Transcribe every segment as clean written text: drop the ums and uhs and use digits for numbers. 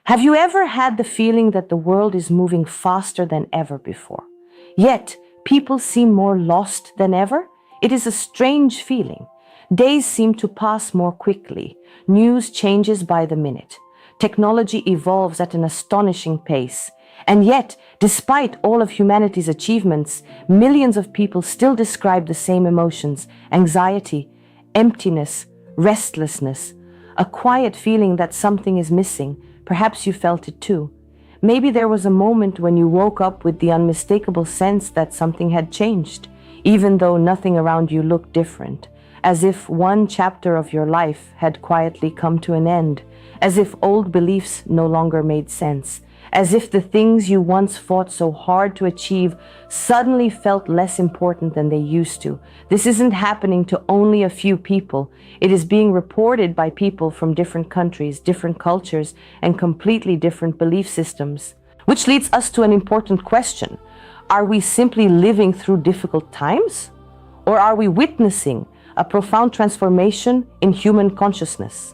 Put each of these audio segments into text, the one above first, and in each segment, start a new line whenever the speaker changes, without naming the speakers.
Have you ever had the feeling that the world is moving faster than ever before? Yet, people seem more lost than ever? It is a strange feeling. Days seem to pass more quickly. News changes by the minute. Technology evolves at an astonishing pace. And yet, despite all of humanity's achievements, millions of people still describe the same emotions: anxiety, emptiness, restlessness, a quiet feeling that something is missing. Perhaps you felt it too. Maybe there was a moment when you woke up with the unmistakable sense that something had changed, even though nothing around you looked different, as if one chapter of your life had quietly come to an end, as if old beliefs no longer made sense, as if the things you once fought so hard to achieve suddenly felt less important than they used to. This isn't happening to only a few people. It is being reported by people from different countries, different cultures, and completely different belief systems. Which leads us to an important question. Are we simply living through difficult times? Or are we witnessing a profound transformation in human consciousness?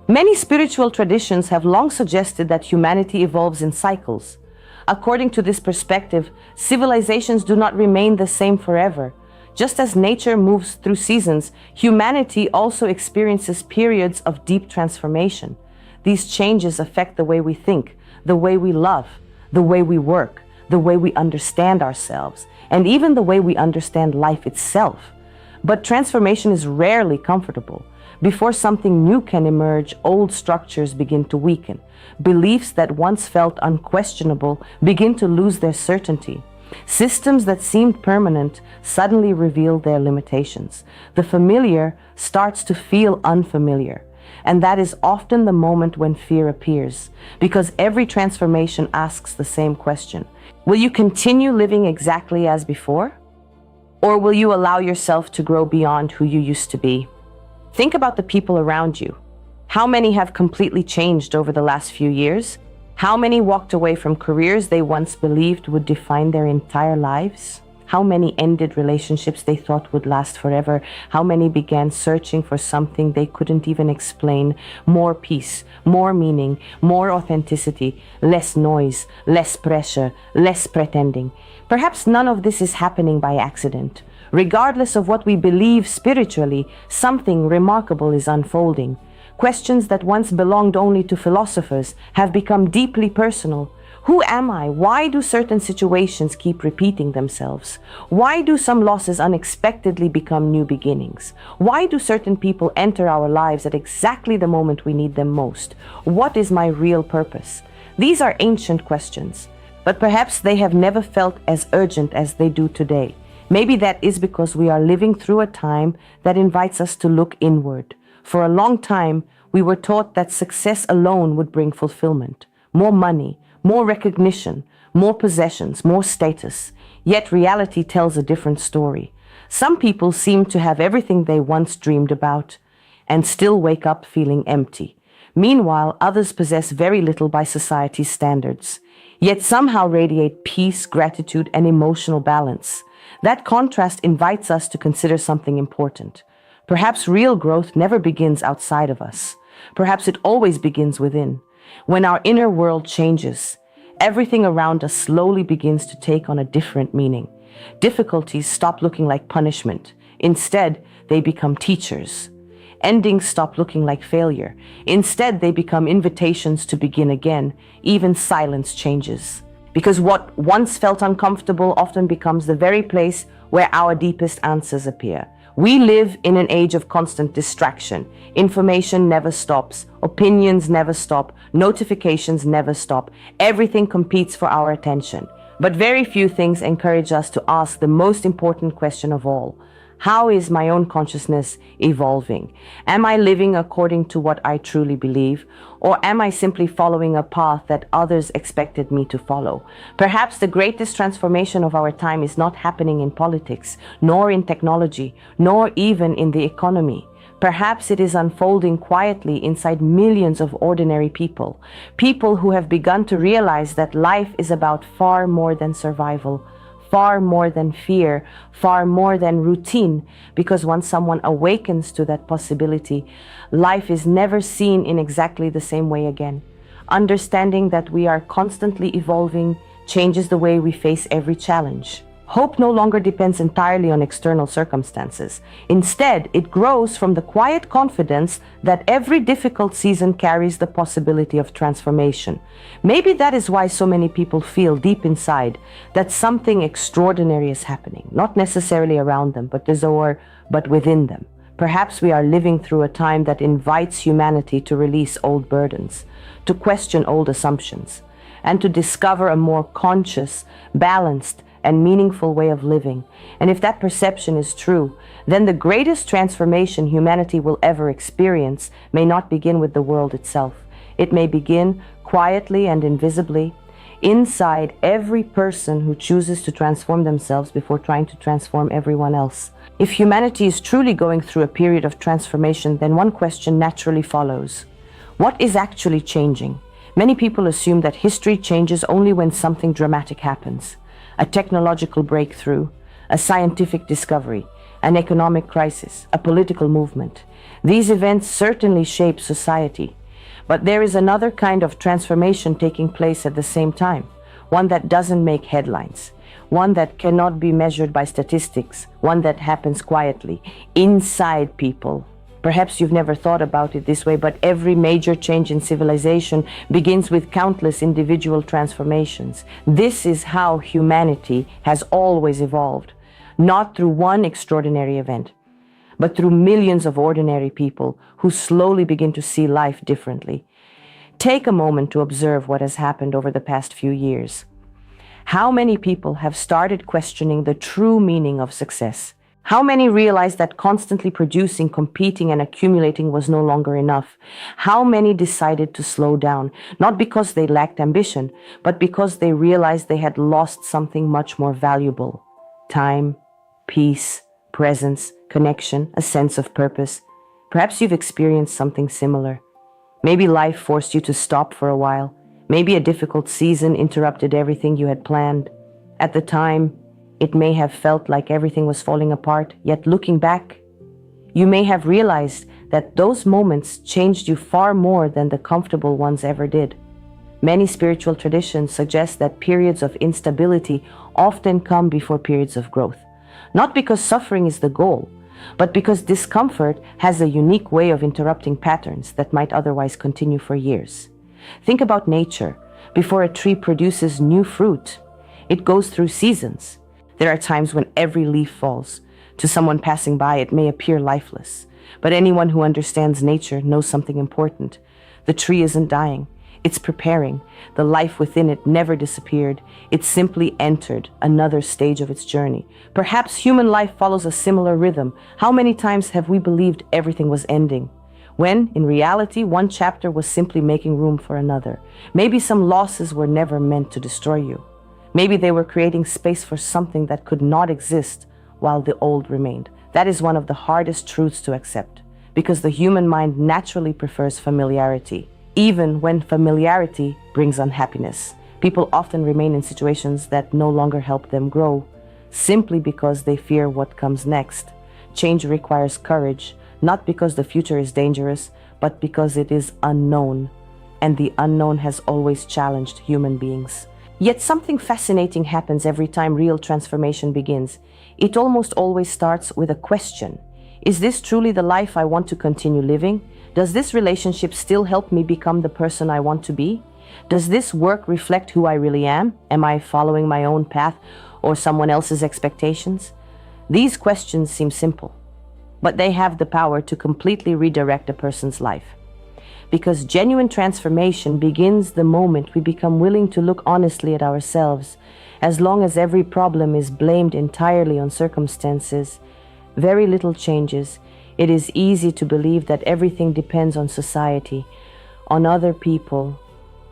Many spiritual traditions have long suggested that humanity evolves in cycles. According to this perspective, civilizations do not remain the same forever. Just as nature moves through seasons, humanity also experiences periods of deep transformation. These changes affect the way we think, the way we love, the way we work, the way we understand ourselves, and even the way we understand life itself. But transformation is rarely comfortable. Before something new can emerge, old structures begin to weaken. Beliefs that once felt unquestionable begin to lose their certainty. Systems that seemed permanent suddenly reveal their limitations. The familiar starts to feel unfamiliar. And that is often the moment when fear appears, because every transformation asks the same question. Will you continue living exactly as before? Or will you allow yourself to grow beyond who you used to be? Think about the people around you. How many have completely changed over the last few years? How many walked away from careers they once believed would define their entire lives? How many ended relationships they thought would last forever? How many began searching for something they couldn't even explain? More peace, more meaning, more authenticity, less noise, less pressure, less pretending. Perhaps none of this is happening by accident. Regardless of what we believe spiritually, something remarkable is unfolding. Questions that once belonged only to philosophers have become deeply personal. Who am I? Why do certain situations keep repeating themselves? Why do some losses unexpectedly become new beginnings? Why do certain people enter our lives at exactly the moment we need them most? What is my real purpose? These are ancient questions, but perhaps they have never felt as urgent as they do today. Maybe that is because we are living through a time that invites us to look inward. For a long time, we were taught that success alone would bring fulfillment, more money, more recognition, more possessions, more status. Yet reality tells a different story. Some people seem to have everything they once dreamed about and still wake up feeling empty. Meanwhile, others possess very little by society's standards, yet somehow radiate peace, gratitude, and emotional balance. That contrast invites us to consider something important. Perhaps real growth never begins outside of us. Perhaps it always begins within. When our inner world changes, everything around us slowly begins to take on a different meaning. Difficulties stop looking like punishment. Instead, they become teachers. Endings stop looking like failure. Instead, they become invitations to begin again. Even silence changes. Because what once felt uncomfortable often becomes the very place where our deepest answers appear. We live in an age of constant distraction. Information never stops. Opinions never stop. Notifications never stop. Everything competes for our attention. But very few things encourage us to ask the most important question of all. How is my own consciousness evolving? Am I living according to what I truly believe? Or am I simply following a path that others expected me to follow? Perhaps the greatest transformation of our time is not happening in politics, nor in technology, nor even in the economy. Perhaps it is unfolding quietly inside millions of ordinary people. People who have begun to realize that life is about far more than survival, far more than fear, far more than routine, because once someone awakens to that possibility, life is never seen in exactly the same way again. Understanding that we are constantly evolving changes the way we face every challenge. Hope no longer depends entirely on external circumstances. Instead, it grows from the quiet confidence that every difficult season carries the possibility of transformation. Maybe that is why so many people feel deep inside that something extraordinary is happening, not necessarily around them, but within them. Perhaps we are living through a time that invites humanity to release old burdens, to question old assumptions, and to discover a more conscious, balanced, and meaningful way of living. And if that perception is true, then the greatest transformation humanity will ever experience may not begin with the world itself. It may begin quietly and invisibly inside every person who chooses to transform themselves before trying to transform everyone else. If humanity is truly going through a period of transformation, then one question naturally follows. What is actually changing? Many people assume that history changes only when something dramatic happens. A technological breakthrough, a scientific discovery, an economic crisis, a political movement. These events certainly shape society, but there is another kind of transformation taking place at the same time, one that doesn't make headlines, one that cannot be measured by statistics, one that happens quietly, inside people. Perhaps you've never thought about it this way, but every major change in civilization begins with countless individual transformations. This is how humanity has always evolved, not through one extraordinary event, but through millions of ordinary people who slowly begin to see life differently. Take a moment to observe what has happened over the past few years. How many people have started questioning the true meaning of success? How many realized that constantly producing, competing, and accumulating was no longer enough? How many decided to slow down, not because they lacked ambition, but because they realized they had lost something much more valuable? Time, peace, presence, connection, a sense of purpose. Perhaps you've experienced something similar. Maybe life forced you to stop for a while. Maybe a difficult season interrupted everything you had planned. At the time, it may have felt like everything was falling apart, yet looking back, you may have realized that those moments changed you far more than the comfortable ones ever did. Many spiritual traditions suggest that periods of instability often come before periods of growth, not because suffering is the goal, but because discomfort has a unique way of interrupting patterns that might otherwise continue for years. Think about nature. Before a tree produces new fruit, it goes through seasons. There are times when every leaf falls. To someone passing by, it may appear lifeless. But anyone who understands nature knows something important. The tree isn't dying. It's preparing. The life within it never disappeared. It simply entered another stage of its journey. Perhaps human life follows a similar rhythm. How many times have we believed everything was ending, when, in reality, one chapter was simply making room for another? Maybe some losses were never meant to destroy you. Maybe they were creating space for something that could not exist while the old remained. That is one of the hardest truths to accept, because the human mind naturally prefers familiarity. Even when familiarity brings unhappiness, people often remain in situations that no longer help them grow, simply because they fear what comes next. Change requires courage, not because the future is dangerous, but because it is unknown, and the unknown has always challenged human beings. Yet something fascinating happens every time real transformation begins. It almost always starts with a question. Is this truly the life I want to continue living? Does this relationship still help me become the person I want to be? Does this work reflect who I really am? Am I following my own path or someone else's expectations? These questions seem simple, but they have the power to completely redirect a person's life. Because genuine transformation begins the moment we become willing to look honestly at ourselves. As long as every problem is blamed entirely on circumstances, very little changes. It is easy to believe that everything depends on society, on other people,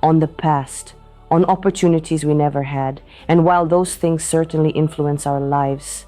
on the past, on opportunities we never had. And while those things certainly influence our lives,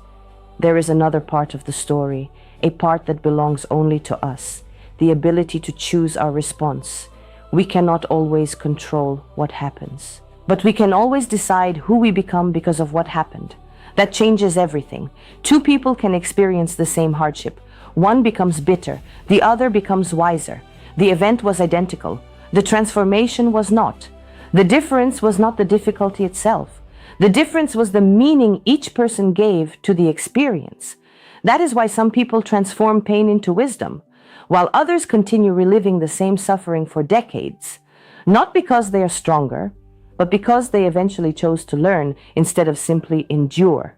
there is another part of the story, a part that belongs only to us. The ability to choose our response. We cannot always control what happens, but we can always decide who we become because of what happened. That changes everything. Two people can experience the same hardship. One becomes bitter, the other becomes wiser. The event was identical, The transformation was not. The difference was not the difficulty itself. The difference was the meaning each person gave to the experience. That is why some people transform pain into wisdom, while others continue reliving the same suffering for decades, not because they are stronger, but because they eventually chose to learn instead of simply endure.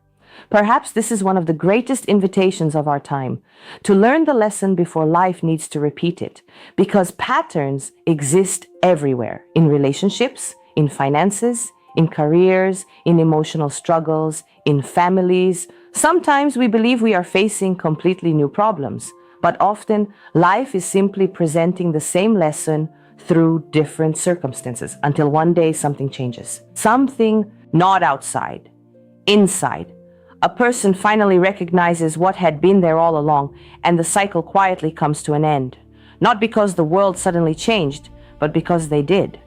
Perhaps this is one of the greatest invitations of our time, to learn the lesson before life needs to repeat it, because patterns exist everywhere, in relationships, in finances, in careers, in emotional struggles, in families. Sometimes we believe we are facing completely new problems, but often life is simply presenting the same lesson through different circumstances until one day something changes. Something not outside, inside. A person finally recognizes what had been there all along, and the cycle quietly comes to an end. Not because the world suddenly changed, but because they did.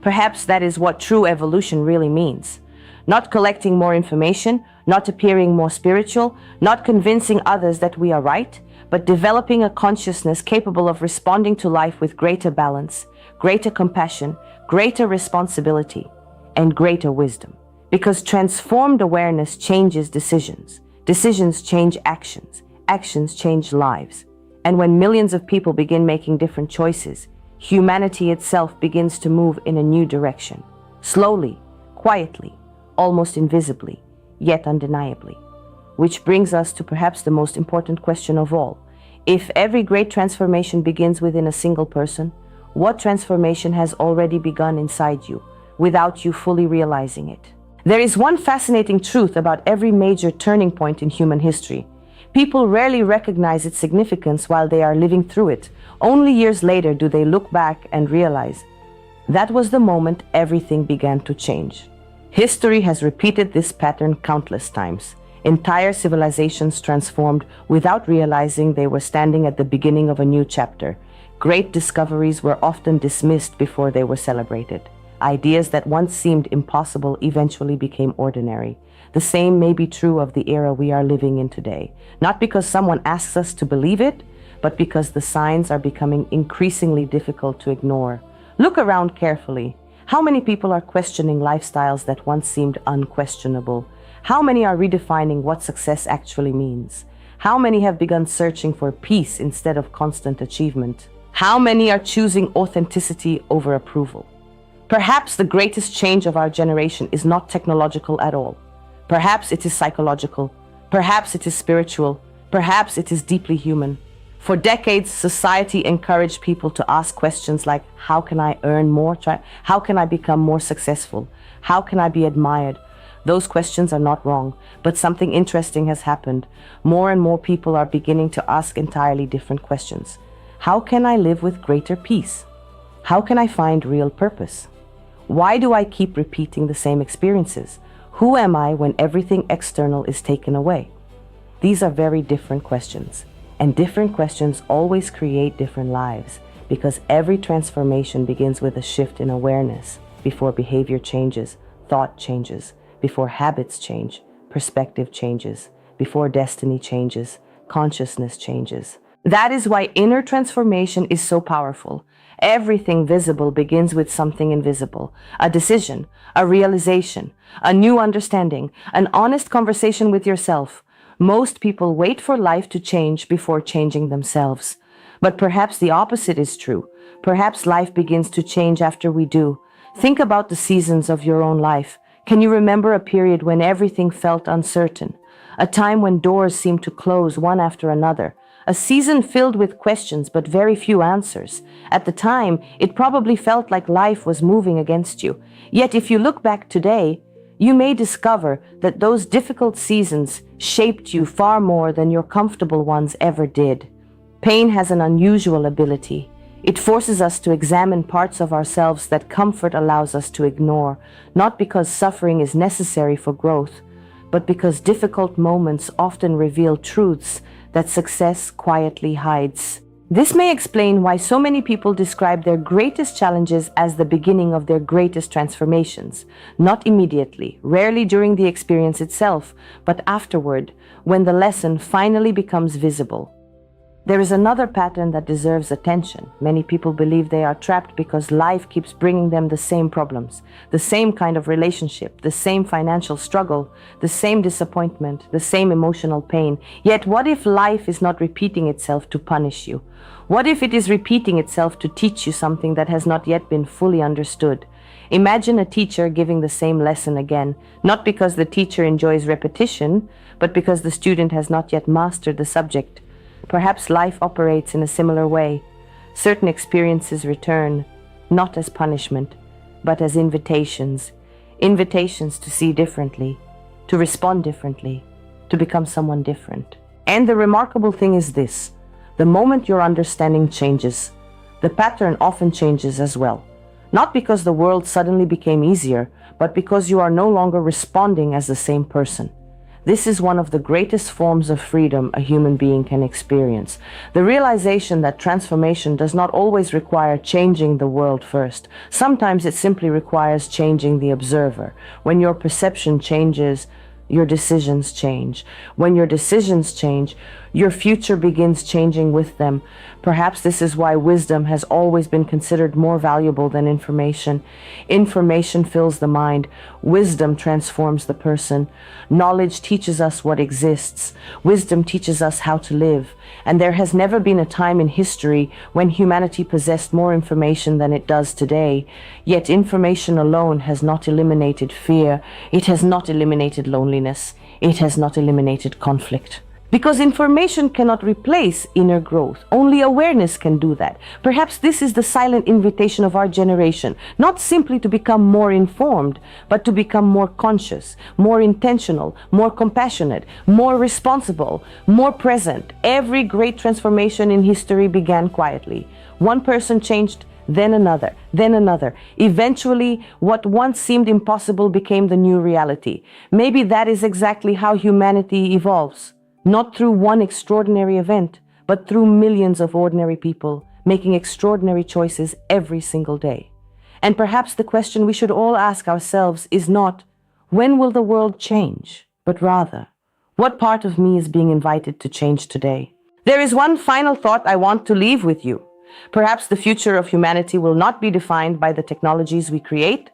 Perhaps that is what true evolution really means. Not collecting more information, not appearing more spiritual, not convincing others that we are right, but developing a consciousness capable of responding to life with greater balance, greater compassion, greater responsibility, and greater wisdom. Because transformed awareness changes decisions. Decisions change actions. Actions change lives. And when millions of people begin making different choices, humanity itself begins to move in a new direction. Slowly, quietly, almost invisibly, yet undeniably. Which brings us to perhaps the most important question of all. If every great transformation begins within a single person, what transformation has already begun inside you, without you fully realizing it? There is one fascinating truth about every major turning point in human history. People rarely recognize its significance while they are living through it. Only years later do they look back and realize that was the moment everything began to change. History has repeated this pattern countless times. Entire civilizations transformed without realizing they were standing at the beginning of a new chapter. Great discoveries were often dismissed before they were celebrated. Ideas that once seemed impossible eventually became ordinary. The same may be true of the era we are living in today, not because someone asks us to believe it, but because the signs are becoming increasingly difficult to ignore. Look around carefully. How many people are questioning lifestyles that once seemed unquestionable? How many are redefining what success actually means? How many have begun searching for peace instead of constant achievement? How many are choosing authenticity over approval? Perhaps the greatest change of our generation is not technological at all. Perhaps it is psychological. Perhaps it is spiritual. Perhaps it is deeply human. For decades, society encouraged people to ask questions like, how can I earn more? How can I become more successful? How can I be admired? Those questions are not wrong, but something interesting has happened. More and more people are beginning to ask entirely different questions. How can I live with greater peace? How can I find real purpose? Why do I keep repeating the same experiences? Who am I when everything external is taken away? These are very different questions, and different questions always create different lives, because every transformation begins with a shift in awareness before behavior changes, thought changes, before habits change, perspective changes, before destiny changes, consciousness changes. That is why inner transformation is so powerful. Everything visible begins with something invisible. A decision, a realization, a new understanding, an honest conversation with yourself. Most people wait for life to change before changing themselves. But perhaps the opposite is true. Perhaps life begins to change after we do. Think about the seasons of your own life. Can you remember a period when everything felt uncertain? A time when doors seemed to close one after another? A season filled with questions but very few answers. At the time, it probably felt like life was moving against you. Yet if you look back today, you may discover that those difficult seasons shaped you far more than your comfortable ones ever did. Pain has an unusual ability. It forces us to examine parts of ourselves that comfort allows us to ignore, not because suffering is necessary for growth, but because difficult moments often reveal truths that success quietly hides. This may explain why so many people describe their greatest challenges as the beginning of their greatest transformations. Not immediately, rarely during the experience itself, but afterward, when the lesson finally becomes visible. There is another pattern that deserves attention. Many people believe they are trapped because life keeps bringing them the same problems, the same kind of relationship, the same financial struggle, the same disappointment, the same emotional pain. Yet what if life is not repeating itself to punish you? What if it is repeating itself to teach you something that has not yet been fully understood? Imagine a teacher giving the same lesson again, not because the teacher enjoys repetition, but because the student has not yet mastered the subject. Perhaps life operates in a similar way. Certain experiences return, not as punishment, but as invitations. Invitations to see differently, to respond differently, to become someone different. And the remarkable thing is this: the moment your understanding changes, the pattern often changes as well. Not because the world suddenly became easier, but because you are no longer responding as the same person. This is one of the greatest forms of freedom a human being can experience. The realization that transformation does not always require changing the world first. Sometimes it simply requires changing the observer. When your perception changes, your decisions change. When your decisions change, your future begins changing with them. Perhaps this is why wisdom has always been considered more valuable than information. Information fills the mind. Wisdom transforms the person. Knowledge teaches us what exists. Wisdom teaches us how to live. And there has never been a time in history when humanity possessed more information than it does today. Yet information alone has not eliminated fear. It has not eliminated loneliness. It has not eliminated conflict. Because information cannot replace inner growth. Only awareness can do that. Perhaps this is the silent invitation of our generation, not simply to become more informed, but to become more conscious, more intentional, more compassionate, more responsible, more present. Every great transformation in history began quietly. One person changed, then another, then another. Eventually, what once seemed impossible became the new reality. Maybe that is exactly how humanity evolves. Not through one extraordinary event, but through millions of ordinary people making extraordinary choices every single day. And perhaps the question we should all ask ourselves is not, when will the world change? But rather, what part of me is being invited to change today? There is one final thought I want to leave with you. Perhaps the future of humanity will not be defined by the technologies we create,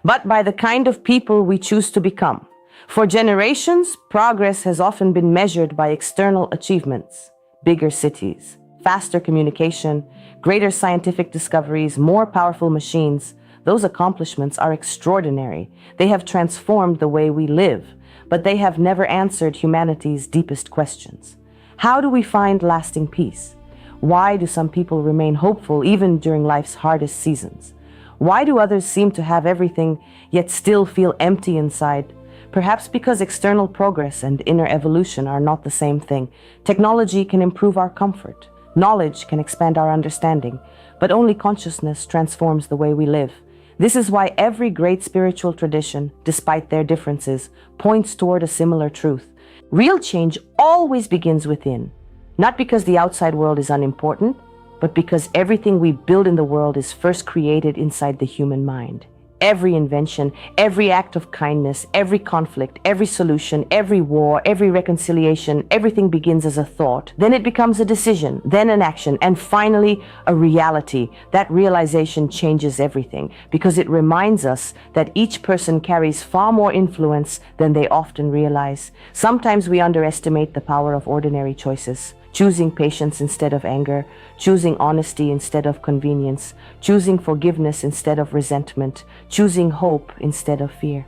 but by the kind of people we choose to become. For generations, progress has often been measured by external achievements: bigger cities, faster communication, greater scientific discoveries, more powerful machines. Those accomplishments are extraordinary. They have transformed the way we live, but they have never answered humanity's deepest questions. How do we find lasting peace? Why do some people remain hopeful even during life's hardest seasons? Why do others seem to have everything, yet still feel empty inside? Perhaps because external progress and inner evolution are not the same thing. Technology can improve our comfort. Knowledge can expand our understanding. But only consciousness transforms the way we live. This is why every great spiritual tradition, despite their differences, points toward a similar truth. Real change always begins within. Not because the outside world is unimportant, but because everything we build in the world is first created inside the human mind. Every invention, every act of kindness, every conflict, every solution, every war, every reconciliation, everything begins as a thought. Then it becomes a decision, then an action, and finally a reality. That realization changes everything because it reminds us that each person carries far more influence than they often realize. Sometimes we underestimate the power of ordinary choices. Choosing patience instead of anger, choosing honesty instead of convenience, choosing forgiveness instead of resentment, choosing hope instead of fear.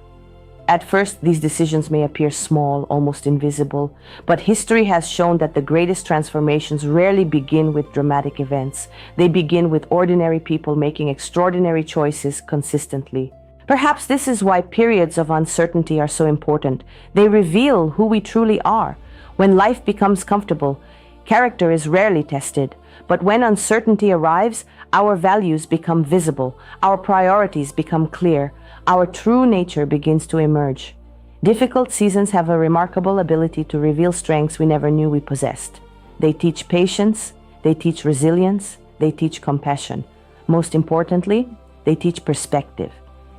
At first, these decisions may appear small, almost invisible, but history has shown that the greatest transformations rarely begin with dramatic events. They begin with ordinary people making extraordinary choices consistently. Perhaps this is why periods of uncertainty are so important. They reveal who we truly are. When life becomes comfortable, character is rarely tested, but when uncertainty arrives, our values become visible, our priorities become clear, our true nature begins to emerge. Difficult seasons have a remarkable ability to reveal strengths we never knew we possessed. They teach patience, they teach resilience, they teach compassion. Most importantly, they teach perspective.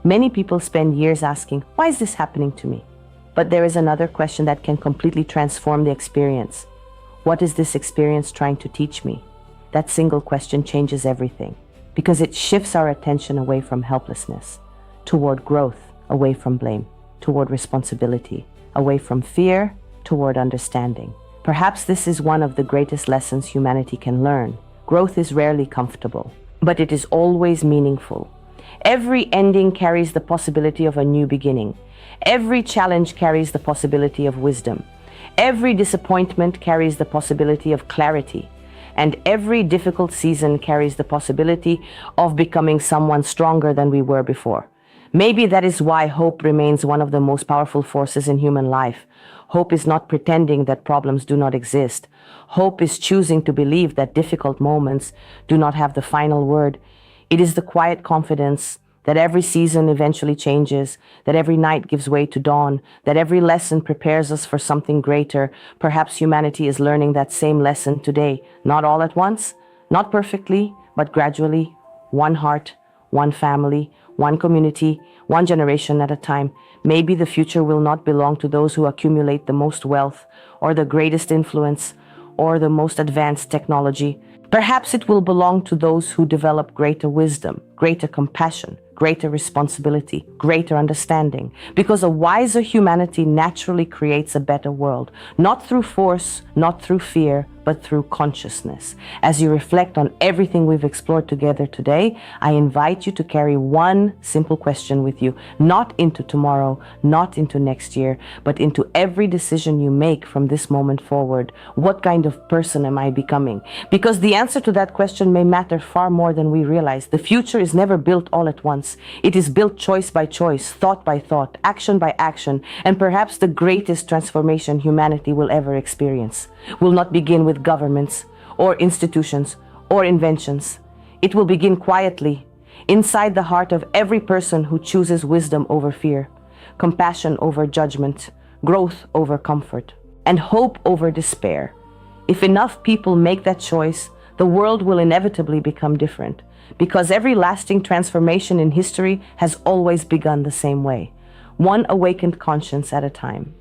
Many people spend years asking, why is this happening to me? But there is another question that can completely transform the experience. What is this experience trying to teach me? That single question changes everything, because it shifts our attention away from helplessness, toward growth, away from blame, toward responsibility, away from fear, toward understanding. Perhaps this is one of the greatest lessons humanity can learn. Growth is rarely comfortable, but it is always meaningful. Every ending carries the possibility of a new beginning. Every challenge carries the possibility of wisdom. Every disappointment carries the possibility of clarity. And every difficult season carries the possibility of becoming someone stronger than we were before. Maybe that is why hope remains one of the most powerful forces in human life. Hope is not pretending that problems do not exist. Hope is choosing to believe that difficult moments do not have the final word. It is the quiet confidence that every season eventually changes, that every night gives way to dawn, that every lesson prepares us for something greater. Perhaps humanity is learning that same lesson today, not all at once, not perfectly, but gradually, one heart, one family, one community, one generation at a time. Maybe the future will not belong to those who accumulate the most wealth, or the greatest influence, or the most advanced technology. Perhaps it will belong to those who develop greater wisdom, greater compassion, greater responsibility, greater understanding, because a wiser humanity naturally creates a better world, not through force, not through fear, but through consciousness. As you reflect on everything we've explored together today, I invite you to carry one simple question with you, not into tomorrow, not into next year, but into every decision you make from this moment forward. What kind of person am I becoming? Because the answer to that question may matter far more than we realize. The future is never built all at once. It is built choice by choice, thought by thought, action by action, and perhaps the greatest transformation humanity will ever experience will not begin with governments or institutions or inventions. It will begin quietly, inside the heart of every person who chooses wisdom over fear, compassion over judgment, growth over comfort, and hope over despair. If enough people make that choice, the world will inevitably become different, because every lasting transformation in history has always begun the same way, one awakened conscience at a time.